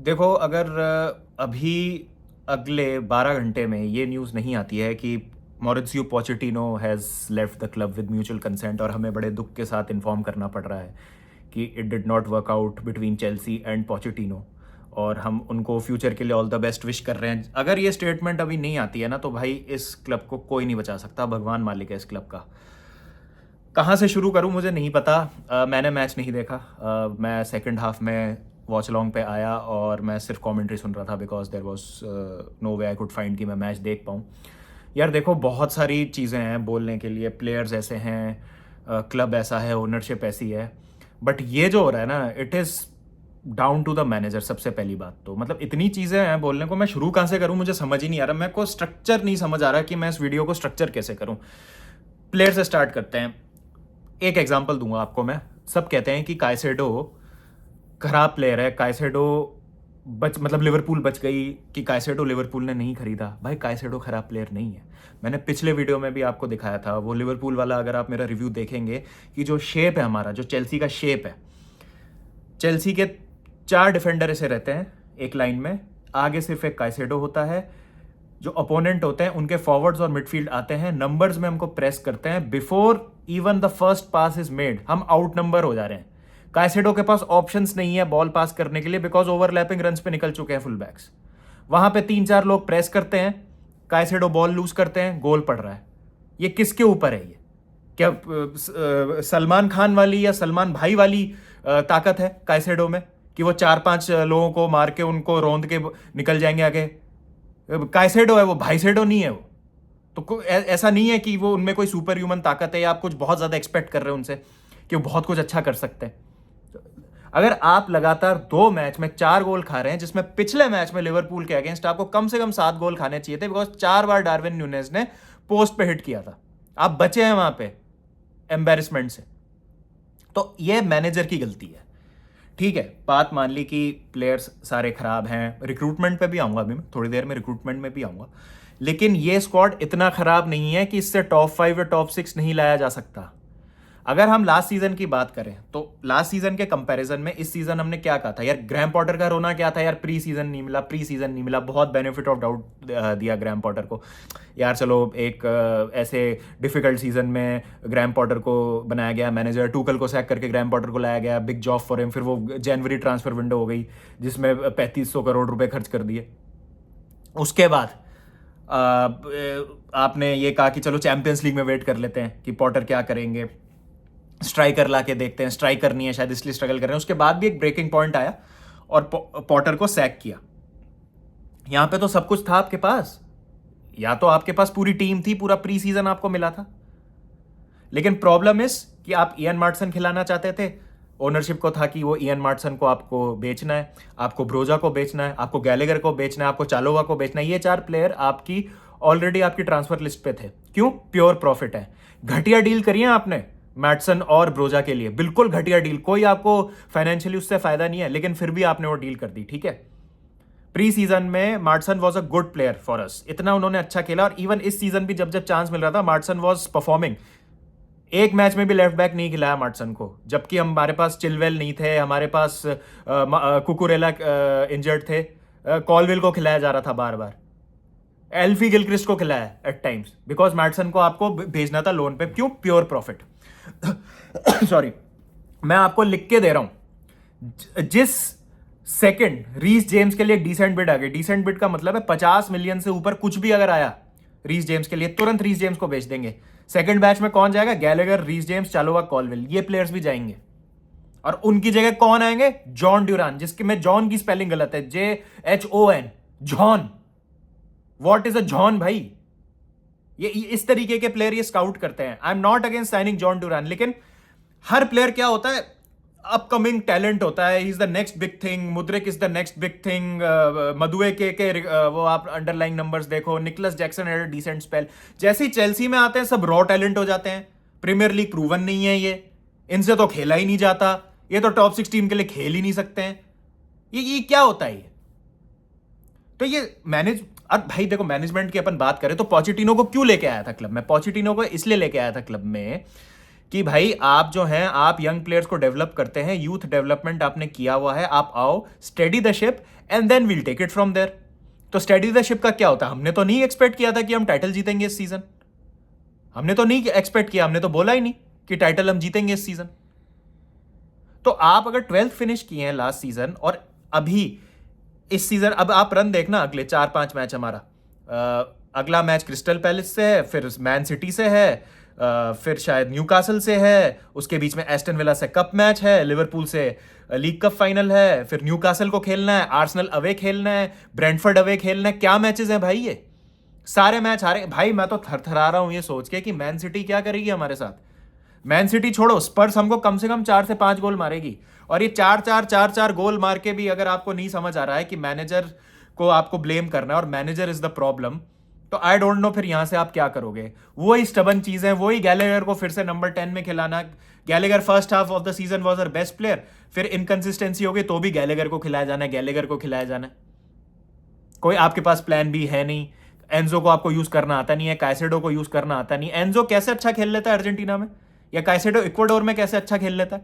देखो, अगर अभी अगले 12 घंटे में ये न्यूज़ नहीं आती है कि Mauricio Pochettino has left the club with mutual consent, और हमें बड़े दुख के साथ इन्फॉर्म करना पड़ रहा है कि it did not work out between Chelsea and Pochettino, और हम उनको फ्यूचर के लिए ऑल द बेस्ट विश कर रहे हैं। अगर ये स्टेटमेंट अभी नहीं आती है ना, तो भाई इस क्लब को कोई नहीं बचा सकता, भगवान मालिक है इस क्लब का। कहाँ से शुरू करूँ मुझे नहीं पता। मैंने मैच नहीं देखा। मैं सेकंड हाफ में वॉच लॉन्ग पे आया और मैं सिर्फ कमेंट्री सुन रहा था, because there was no way I could find कि मैं मैच देख पाऊँ। यार देखो, बहुत सारी चीज़ें हैं बोलने के लिए, प्लेयर्स ऐसे हैं, क्लब ऐसा है, ओनरशिप ऐसी है, बट ये जो हो रहा है ना, it is down to the manager. सबसे पहली बात तो मतलब इतनी चीज़ें हैं बोलने को, मैं शुरू कहाँ से करूँ मुझे समझ ही नहीं आ रहा। मेरे को स्ट्रक्चर नहीं समझ आ रहा कि मैं इस वीडियो को स्ट्रक्चर कैसे करूँ। प्लेयर से स्टार्ट करते हैं। एक एग्जांपल दूंगा आपको मैं। सब कहते हैं कि कायसेडो खराब प्लेयर है, कायसेडो मतलब लिवरपूल बच गई कि कायसेडो लिवरपूल ने नहीं खरीदा। भाई कायसेडो खराब प्लेयर नहीं है। मैंने पिछले वीडियो में भी आपको दिखाया था वो लिवरपूल वाला। अगर आप मेरा रिव्यू देखेंगे कि जो शेप है हमारा, जो चेल्सी का शेप है, चेल्सी के 4 डिफेंडर ऐसे रहते हैं एक लाइन में, आगे सिर्फ एक कायसेडो होता है। जो अपोनेंट होते हैं उनके फॉरवर्ड्स और मिडफील्ड आते हैं, नंबर्स में हमको प्रेस करते हैं, before even the first pass is made हम आउट नंबर हो जा रहे हैं। कायसेडो के पास ऑप्शंस नहीं है बॉल पास करने के लिए, बिकॉज ओवरलैपिंग रन्स पे निकल चुके हैं फुल बैक्स। वहां पे 3-4 लोग प्रेस करते हैं, कायसेडो बॉल लूज करते हैं, गोल पड़ रहा है। ये किसके ऊपर है? ये क्या सलमान खान वाली या सलमान भाई वाली ताकत है कायसेडो में कि वो 4-5 लोगों को मार के उनको रौंद के निकल जाएंगे आगे? कायसेडो है वो, भाईसेडो नहीं है वो। तो ऐसा नहीं है कि वो उनमें कोई सुपर ह्यूमन ताकत है या आप कुछ बहुत ज्यादा एक्सपेक्ट कर रहे हो उनसे कि वो बहुत कुछ अच्छा कर सकते हैं। अगर आप लगातार 2 मैच में 4 गोल खा रहे हैं, जिसमें पिछले मैच में लिवरपूल के अगेंस्ट आपको कम से कम 7 गोल खाने चाहिए थे, बिकॉज 4 बार डार्विन न्यूनेज ने पोस्ट पे हिट किया था, आप बचे हैं वहां पे एम्बेरसमेंट से। तो ये मैनेजर की गलती है। ठीक है, बात मान ली कि प्लेयर्स सारे खराब हैं, रिक्रूटमेंट पे भी आऊंगा अभी मैं थोड़ी देर में, रिक्रूटमेंट में भी आऊंगा, लेकिन ये स्क्वाड इतना खराब नहीं है कि इससे टॉप 5 या टॉप 6 नहीं लाया जा सकता। अगर हम लास्ट सीजन की बात करें तो लास्ट सीजन के कंपैरिजन में इस सीजन हमने क्या कहा था? यार ग्रैम पॉटर का रोना क्या था यार, प्री सीजन नहीं मिला, प्री सीजन नहीं मिला। बहुत बेनिफिट ऑफ डाउट दिया ग्रैम पॉटर को। यार चलो, एक ऐसे डिफिकल्ट सीजन में ग्रैम पॉटर को बनाया गया मैनेजर, टूकल को सैक करके ग्रैम पॉटर को लाया गया, बिग जॉब फॉर हिम। फिर वो जनवरी ट्रांसफर विंडो हो गई जिसमें 3500 करोड़ रुपए खर्च कर दिए। उसके बाद आपने ये कहा कि चलो चैंपियंस लीग में वेट कर लेते हैं कि पॉटर क्या करेंगे, स्ट्राइकर ला के देखते हैं। स्ट्राइकर नहीं है शायद, इसलिए स्ट्रगल कर रहे हैं। उसके बाद भी एक ब्रेकिंग पॉइंट आया और पॉटर को सैक किया। यहां पे तो सब कुछ था आपके पास, या तो आपके पास पूरी टीम थी, पूरा प्री सीजन आपको मिला था। लेकिन प्रॉब्लम इस कि आप इयन मार्टसन खिलाना चाहते थे, ओनरशिप को था कि वो इयन मार्टसन को आपको बेचना है, आपको ब्रोजा को बेचना है, आपको गैलेगर को बेचना है, आपको चालोवा को बेचना है। ये 4 प्लेयर आपकी ऑलरेडी आपकी ट्रांसफर लिस्ट पे थे। क्यों? प्योर प्रॉफिट है। घटिया डील करी है आपने मैटसन और ब्रोजा के लिए, बिल्कुल घटिया डील। कोई आपको फाइनेंशियली उससे फायदा नहीं है, लेकिन फिर भी आपने वो डील कर दी। ठीक है, प्री सीजन में मार्टसन was a good player for us, इतना उन्होंने अच्छा खेला, और इवन इस सीजन भी जब जब चांस मिल रहा था मार्टसन वॉज परफॉर्मिंग। एक मैच में भी लेफ्ट बैक नहीं खिलाया मार्टसन को, जबकि हमारे पास चिलवेल नहीं थे, हमारे पास कुकुरेला इंजर्ड थे, कॉलविल को खिलाया जा रहा था बार बार, एल्फी गिलक्रिस्ट को खिलाया एट टाइम्स, बिकॉज मैटसन को आपको भेजना था लोन पे। क्यों? Pure profit. सॉरी, मैं आपको लिख के दे रहा हूं, जिस सेकंड रीस जेम्स के लिए डिसेंट बिड आ गई, डिसेंट बिड का मतलब है 50 मिलियन से ऊपर कुछ भी अगर आया रीस जेम्स के लिए, तुरंत रीस जेम्स को बेच देंगे। सेकंड बैच में कौन जाएगा? गैलेगर, रीस जेम्स, चालोवा, कॉलविल, ये प्लेयर्स भी जाएंगे। और उनकी जगह कौन आएंगे? जॉन ड्यूरान, जिसके में जॉन की स्पेलिंग गलत है, JHON, John. What is a John भाई? ये इस तरीके के प्लेयर ये स्काउट करते हैं। I am not against signing Jhon Duran, लेकिन हर प्लेयर क्या होता है? अपकमिंग टैलेंट होता है। Is the next big thing, Mudryk is the next big thing, Madueke वो आप अंडरलाइन नंबर्स देखो, Nicolas Jackson had a decent spell. जैसे ही चेल्सी में आते हैं सब रॉ टैलेंट हो जाते हैं। प्रीमियर लीग प्रूवन नहीं है ये, इनसे तो खेला ही नहीं जाता, ये तो टॉप 6 टीम के लिए खेल ही नहीं सकते हैं। ये क्या होता है ये? तो ये मैनेज, अब भाई देखो, मैनेजमेंट की अपन बात करें तो पोचेटिनो को क्यों लेके आया था क्लब में? पोचेटिनो को इसलिए लेके आया था क्लब में कि भाई आप जो हैं, आप यंग प्लेयर्स को डेवलप करते हैं, यूथ डेवलपमेंट आपने किया हुआ है, आप आओ, steady the ship and then we'll take it from there. तो स्टेडी द शिप का क्या होता है? हमने तो नहीं एक्सपेक्ट किया था कि हम टाइटल जीतेंगे इस सीजन, हमने तो नहीं एक्सपेक्ट किया, हमने तो बोला ही नहीं कि टाइटल हम जीतेंगे इस सीजन। तो आप अगर 12th फिनिश किए हैं लास्ट सीजन, और अभी इस सीजन अब आप रन देखना, अगले 4-5 मैच हमारा, अगला मैच क्रिस्टल पैलेस से है, फिर मैन सिटी से है, फिर शायद न्यूकासल से है, उसके बीच में एस्टन विला से कप मैच है, लिवरपूल से लीग कप फाइनल है, फिर न्यूकासल को खेलना है, आर्सेनल अवे खेलना है, ब्रेंटफोर्ड अवे खेलना है। क्या मैचेस हैं भाई, ये सारे मैच हारे भाई। मैं तो थरथरा रहा हूं ये सोच के कि मैन सिटी क्या करेगी हमारे साथ। मैन सिटी छोड़ो, स्पर्स हमको कम से कम 4 से 5 गोल मारेगी, और ये 4-4 गोल मार के भी अगर आपको नहीं समझ आ रहा है कि मैनेजर को आपको ब्लेम करना है और मैनेजर इज द प्रॉब्लम, तो आई डोंट नो फिर यहां से आप क्या करोगे। वही स्टबन चीजें, वही गैलेगर को फिर से नंबर 10 में खिलाना। Gallagher first half of the season was our best player, फिर इनकंसिस्टेंसी हो गई तो भी गैलेगर को खिलाया जाना है, गैलेगर को खिलाया जाना है। कोई आपके पास प्लान भी है नहीं। एंजो को आपको यूज करना आता नहीं है, काइसेडो को यूज करना आता नहीं। एंजो कैसे अच्छा खेल लेता है अर्जेंटीना में, या काइसेडो इक्वाडोर में कैसे अच्छा खेल लेता है?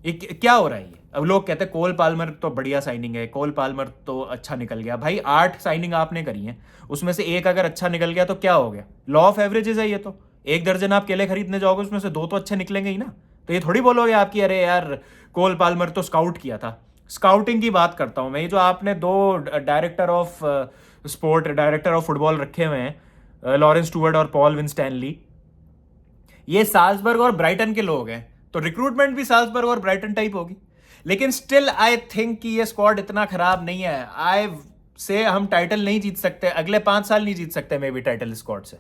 ये क्या हो रहा है ये? अब लोग कहते हैं कोल पाल्मर तो बढ़िया साइनिंग है, कोल पाल्मर तो अच्छा निकल गया। भाई 8 साइनिंग आपने करी है, उसमें से एक अगर अच्छा निकल गया तो क्या हो गया? लॉ ऑफ एवरेजेस है ये तो। 1 दर्जन आप केले खरीदने जाओगे, उसमें से 2 तो अच्छे निकलेंगे ही ना। तो ये थोड़ी बोलोगे आपकी अरे यार कोल पाल्मर तो स्काउट किया था। स्काउटिंग की बात करता हूं मैं। ये जो आपने 2 director of sport, director of football रखे हुए हैं, लॉरेंस स्टुअर्ट और पॉल विंस्टैनली, ये साल्सबर्ग और ब्राइटन के लोग हैं, तो रिक्रूटमेंट भी साल्सबर्ग और ब्राइटन टाइप होगी। लेकिन स्टिल आई थिंक कि ये स्क्वाड इतना खराब नहीं है। आई से हम टाइटल नहीं जीत सकते, अगले 5 साल नहीं जीत सकते मे बी टाइटल स्क्वाड से,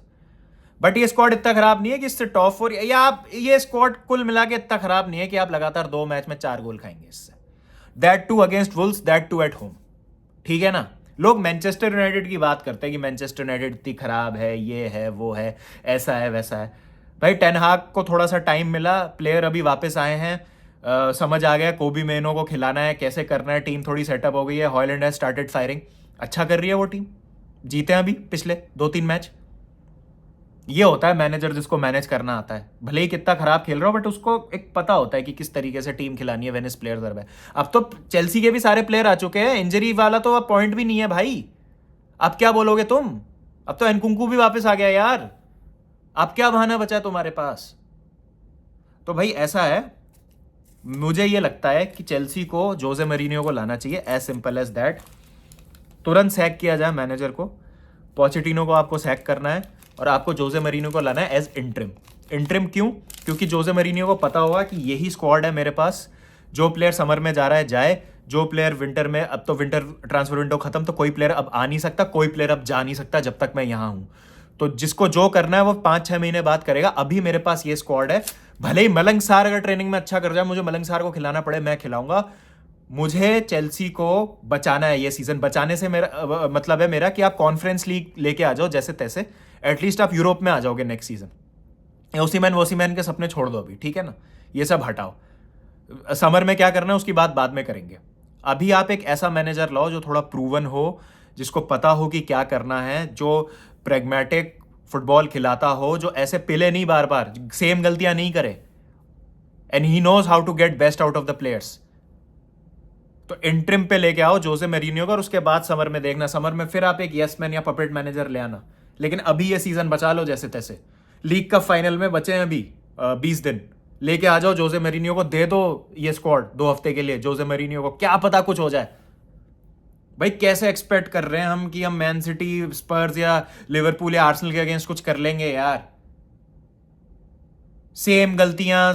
बट ये स्क्वाड इतना खराब नहीं है कि इससे टॉप 4, या आप ये स्क्वाड कुल मिला के इतना खराब नहीं है कि आप लगातार 2 मैच में 4 गोल खाएंगे इससे, that two against Wolves, that two at home. ठीक है ना? लोग मैनचेस्टर यूनाइटेड की बात करते हैं कि मैनचेस्टर यूनाइटेड इतनी खराब है, ये है वो है, ऐसा है वैसा है। भाई टेन हाग को थोड़ा सा टाइम मिला, प्लेयर अभी वापस आए हैं, समझ आ गया कोबी मेनो को खिलाना है, कैसे करना है, टीम थोड़ी सेटअप हो गई है, हॉयलैंड हैज स्टार्टेड फायरिंग, अच्छा कर रही है वो टीम, जीते हैं अभी पिछले 2-3 मैच। ये होता है मैनेजर जिसको मैनेज करना आता है, भले ही कितना खराब खेल रहा हो, बट उसको एक पता होता है कि किस तरीके से टीम खिलानी है when his players are back. अब तो चेल्सी के भी सारे प्लेयर आ चुके हैं, इंजरी वाला तो अब पॉइंट भी नहीं है भाई। अब क्या बोलोगे तुम? अब तो एनकुंकू भी वापस आ गया यार, अब क्या बहाना बचा है तुम्हारे पास? तो भाई ऐसा है, मुझे ये लगता है कि चेल्सी को जोसे मरीनियो को लाना चाहिए, एज सिंपल एज दैट। तुरंत सैक किया जाए मैनेजर को, पोचेटिनो को आपको सैक करना है, और आपको जोसे मरीनियो को लाना है एज इंट्रिम। इंट्रिम क्यों? क्योंकि जोसे मरीनियो को पता होगा कि यही स्क्वाड है मेरे पास, जो प्लेयर समर में जा रहा है जाए, जो प्लेयर विंटर में, अब तो विंटर ट्रांसफर विंडो खत्म, तो कोई प्लेयर अब आ नहीं सकता, कोई प्लेयर अब जा नहीं सकता जब तक मैं यहां हूं। तो जिसको जो करना है वो 5-6 महीने बाद करेगा। अभी मेरे पास ये स्क्वाड है, भले ही मलंग सार अगर ट्रेनिंग में अच्छा कर जाए, मुझे मलंग सार को खिलाना पड़े, मैं खिलाऊंगा। मुझे चेल्सी को बचाना है ये सीजन। बचाने से मेरा मतलब है मेरा कि आप कॉन्फ्रेंस लीग लेके आ जाओ जैसे तैसे, एटलीस्ट आप यूरोप में आ जाओगे नेक्स्ट सीजन। ओसीमैन के सपने छोड़ दो अभी, ठीक है ना? ये सब हटाओ, समर में क्या करना है उसकी बात बाद में करेंगे। अभी आप एक ऐसा मैनेजर लाओ जो थोड़ा प्रूवन हो, जिसको पता हो कि क्या करना है, जो प्रेगमेटिक फुटबॉल खिलाता हो, जो ऐसे पिले नहीं बार बार, सेम गलतियां नहीं करे, and he knows how to get best out of the players. तो इंट्रिम पे लेके आओ जोसे मरीनियो का, और उसके बाद समर में देखना, समर में फिर आप एक यस मैन या पपेट मैनेजर ले आना। लेकिन अभी ये सीजन बचा लो जैसे तैसे। लीग कप फाइनल में बचे हैं अभी 20 दिन, लेके आ जाओ जोसे मरीनियो को, दे दो ये स्क्वाड 2 हफ्ते के लिए जोसे मरीनियो को, क्या पता कुछ हो जाए। भाई कैसे एक्सपेक्ट कर रहे हैं हम कि हम मैन सिटी, स्पर्स या लिवरपूल या आर्सेनल के अगेंस्ट कुछ कर लेंगे यार? सेम गलतियां,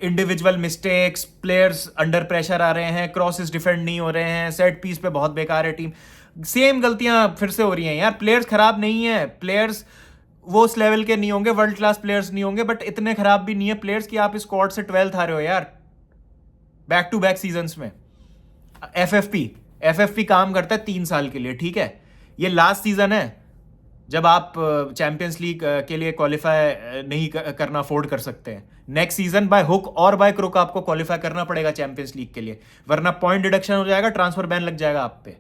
individual mistakes, players under pressure आ रहे हैं, क्रॉसेस डिफेंड नहीं हो रहे हैं, सेट पीस पे बहुत बेकार है टीम, सेम गलतियां फिर से हो रही हैं यार। प्लेयर्स खराब नहीं है, प्लेयर्स वो उस लेवल के नहीं होंगे, वर्ल्ड क्लास प्लेयर्स नहीं होंगे, बट इतने खराब भी नहीं है प्लेयर्स कि आप इस स्क्वाड से 12th आ रहे हो यार बैक टू बैक सीजन्स में। एफएफपी काम करता है 3 साल के लिए, ठीक है? ये लास्ट सीजन है जब आप चैंपियंस लीग के लिए क्वालिफाई नहीं करना अफोर्ड कर सकते हैं। नेक्स्ट सीजन बाय हुक और बाय क्रुक आपको क्वालिफाई करना पड़ेगा चैंपियंस लीग के लिए, वरना पॉइंट डिडक्शन हो जाएगा, ट्रांसफर बैन लग जाएगा आप पे,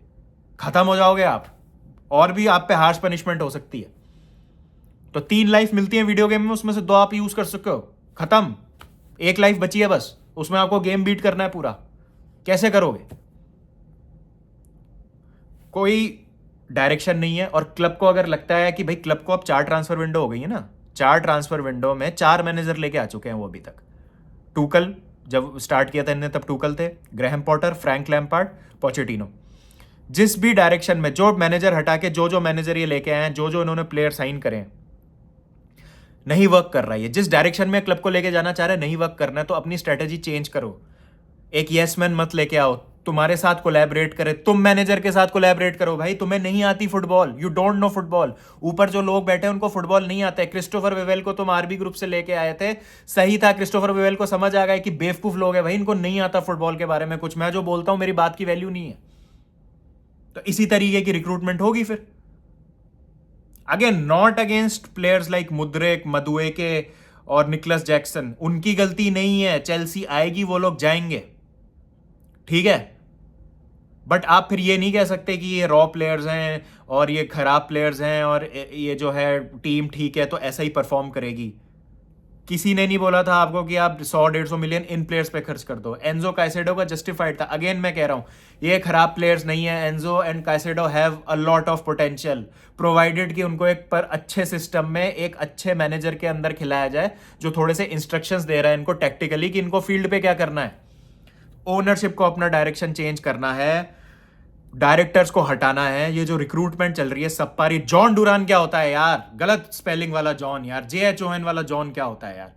खत्म हो जाओगे आप, और भी आप पे हार्श पनिशमेंट हो सकती है। तो 3 लाइफ मिलती है वीडियो गेम में, उसमें से 2 आप यूज कर सकते हो, खत्म। 1 लाइफ बची है बस, उसमें आपको गेम बीट करना है पूरा। कैसे करोगे? कोई डायरेक्शन नहीं है। और क्लब को अगर लगता है कि भाई क्लब को अब 4 ट्रांसफर विंडो हो गई है ना, 4 ट्रांसफर विंडो में 4 मैनेजर लेके आ चुके हैं वो अभी तक। टूकल जब स्टार्ट किया था इन्हें तब टूकल थे, Graham Potter, Frank Lampard, Pochettino. जिस भी डायरेक्शन में जो मैनेजर हटा के जो मैनेजर ये लेके आए हैं, जो इन्होंने प्लेयर साइन करे हैं, नहीं वर्क कर रहा है। जिस डायरेक्शन में क्लब को लेके जाना चाह रहे हैं नहीं वर्क करना है, तो अपनी स्ट्रेटेजी चेंज करो। एक यस मैन मत लेके आओ, तुम्हारे साथ कोलैबोरेट करे, तुम मैनेजर के साथ कोलैबोरेट करो। भाई तुम्हें नहीं आती football, you don't know football. ऊपर जो लोग बैठे हैं उनको फुटबॉल नहीं आता है। क्रिस्टोफर वेवेल को तुम आरबी ग्रुप से लेके आए थे, सही था। क्रिस्टोफर वेवेल को समझ आ गया कि बेवकूफ लोग हैं भाई, इनको नहीं आता फुटबॉल के बारे में कुछ, मैं जो बोलता हूं मेरी बात की वैल्यू नहीं है। तो इसी तरीके की रिक्रूटमेंट होगी फिर। Again not against players like Mudryk, Madueke और निकलस जैक्सन, उनकी गलती नहीं है। चेल्सी आएगी, वो लोग जाएंगे, ठीक है। बट आप फिर ये नहीं कह सकते कि ये रॉ प्लेयर्स हैं और ये खराब प्लेयर्स हैं और ये जो है टीम ठीक है तो ऐसा ही परफॉर्म करेगी। किसी ने नहीं बोला था आपको कि आप 100-150 मिलियन इन प्लेयर्स पे खर्च कर दो। एंजो काइसेडो का जस्टिफाइड था। अगेन मैं कह रहा हूं ये खराब प्लेयर्स नहीं है। Enzo and Caicedo have a lot of potential, provided कि उनको एक पर अच्छे सिस्टम में एक अच्छे मैनेजर के अंदर खिलाया जाए जो थोड़े से इंस्ट्रक्शंस दे रहा है इनको टैक्टिकली कि इनको फील्ड पे क्या करना है। ओनरशिप को अपना डायरेक्शन चेंज करना है, डायरेक्टर्स को हटाना है। ये जो रिक्रूटमेंट चल रही है सब पारी, जॉन डुरान क्या होता है यार, गलत स्पेलिंग वाला जॉन यार, JHON वाला जॉन क्या होता है यार।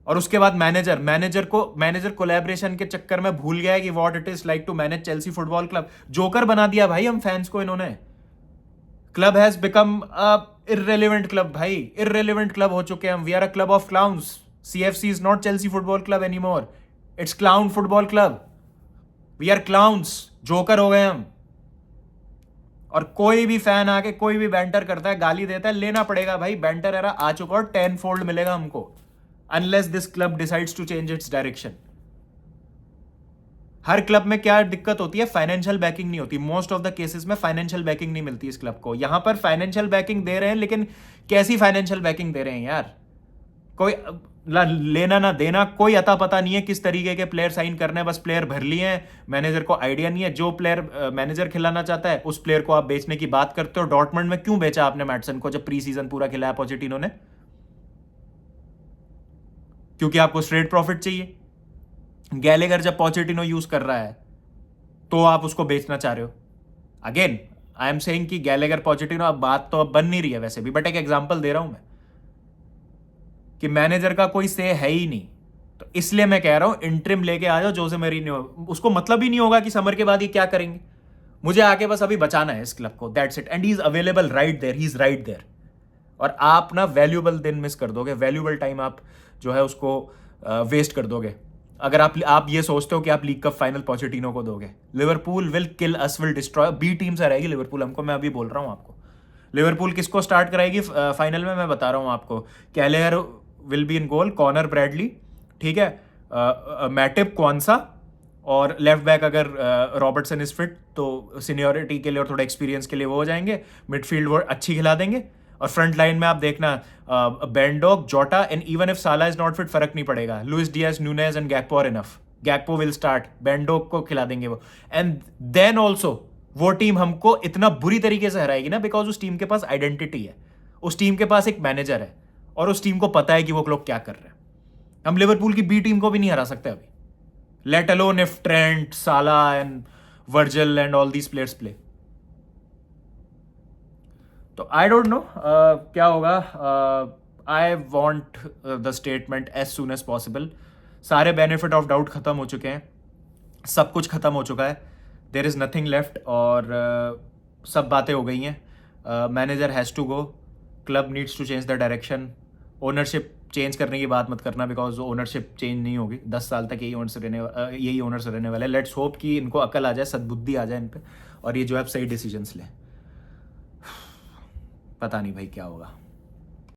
और उसके बाद मैनेजर कोलैबोरेशन के चक्कर में भूल गया है कि what it is like to manage Chelsea football club. Joker बना दिया भाई हम फैंस को इन्होंने। Club has become a irrelevant club भाई, इररेलेवेंट क्लब हो चुके हैं हम। We are a club of clowns. CFC is not Chelsea football club anymore, it's clown football club. We are clowns, joker हो गए हम। और कोई भी फैन आके कोई भी बैंटर करता है, गाली देता है, लेना पड़ेगा भाई। बैंटर एरा आ चुका और 10 फोल्ड मिलेगा हमको, unless this club decides to change its direction. हर क्लब में क्या दिक्कत होती है, फाइनेंशियल बैकिंग नहीं होती। मोस्ट ऑफ द केसेस में फाइनेंशियल बैकिंग नहीं मिलती इस क्लब को। यहां पर फाइनेंशियल बैकिंग दे रहे हैं, लेकिन कैसी फाइनेंशियल बैकिंग दे रहे हैं यार, कोई लेना ना देना, कोई अता पता नहीं है किस तरीके के प्लेयर साइन करने हैं। बस प्लेयर भर लिए हैं, मैनेजर को आइडिया नहीं है। जो प्लेयर मैनेजर खिलाना चाहता है उस प्लेयर को आप बेचने की बात करते हो। डॉर्टमंड में क्यों बेचा आपने मैटसन को जब प्री सीजन पूरा खिलाया पोचेटिनो ने? क्योंकि आपको स्ट्रेट प्रॉफिट चाहिए। गैलेगर जब पोचेटिनो यूज कर रहा है तो आप उसको बेचना चाह रहे हो। अगेन आई एम सेइंग कि गैलेगर पोचेटिनो, अब बात तो अब बन नहीं रही है वैसे भी, बट एक एग्जांपल दे रहा हूं मैं कि मैनेजर का कोई से है ही नहीं। तो इसलिए मैं कह रहा हूं इंटरिम लेके आ जाओ जोसे मौरिन्यो। उसको मतलब ही नहीं होगा कि समर के बाद ये क्या करेंगे। मुझे आके बस अभी बचाना है इस क्लब को, that's it. And he is available right there, he is right there. और आप ना वैल्यूबल दिन मिस कर दोगे, वैल्यूबल टाइम आप जो है उसको वेस्ट कर दोगे अगर आप ये सोचते हो कि आप लीग कप फाइनल पोचेटिनो को दोगे। Liverpool will kill us, will destroy. B team से रहेगी लिवरपूल हमको, मैं अभी बोल रहा हूं आपको। लिवरपूल किसको स्टार्ट कराएगी फाइनल में, मैं बता रहा हूं आपको। Kelleher will be in goal, Conor Bradley, ठीक है, मैटिप, क्वांसा, और लेफ्ट बैक अगर रॉबर्टसन इज फिट तो सीनियोरिटी के लिए और थोड़ा एक्सपीरियंस के लिए वो हो जाएंगे। मिडफील्ड वो अच्छी खिला देंगे। और फ्रंट लाइन में आप देखना Ben Doak, Jota, and even if Salah is not fit फर्क नहीं पड़ेगा। Luis Diaz, Nunez and Gakpo are enough. Gakpo will start, Ben Doak को खिला देंगे वो। एंड देन ऑल्सो वो टीम हमको इतना बुरी तरीके से हराएगी ना, बिकॉज उस टीम के पास आइडेंटिटी है, उस टीम के पास एक मैनेजर है और उस टीम को पता है कि वो लोग क्या कर रहे हैं। हम लिवरपूल की बी टीम को भी नहीं हरा सकते अभी, let alone if Trent, Salah and Virgil and all these players play. तो आई डोंट नो क्या होगा। I want the statement as soon as possible. सारे बेनिफिट ऑफ डाउट खत्म हो चुके हैं, सब कुछ खत्म हो चुका है, देर इज नथिंग लेफ्ट। और सब बातें हो गई हैं। Manager has to go, club needs to change the direction. Ownership change करने की बात मत करना, बिकॉज ओनरशिप चेंज नहीं होगी। 10 साल तक यही ओनर्स रहने वाले। लेट्स होप कि इनको अकल आ जाए, सद्बुद्धि आ जाए इन पे, और ये जो है सही डिसीजंस लें। पता नहीं भाई क्या होगा।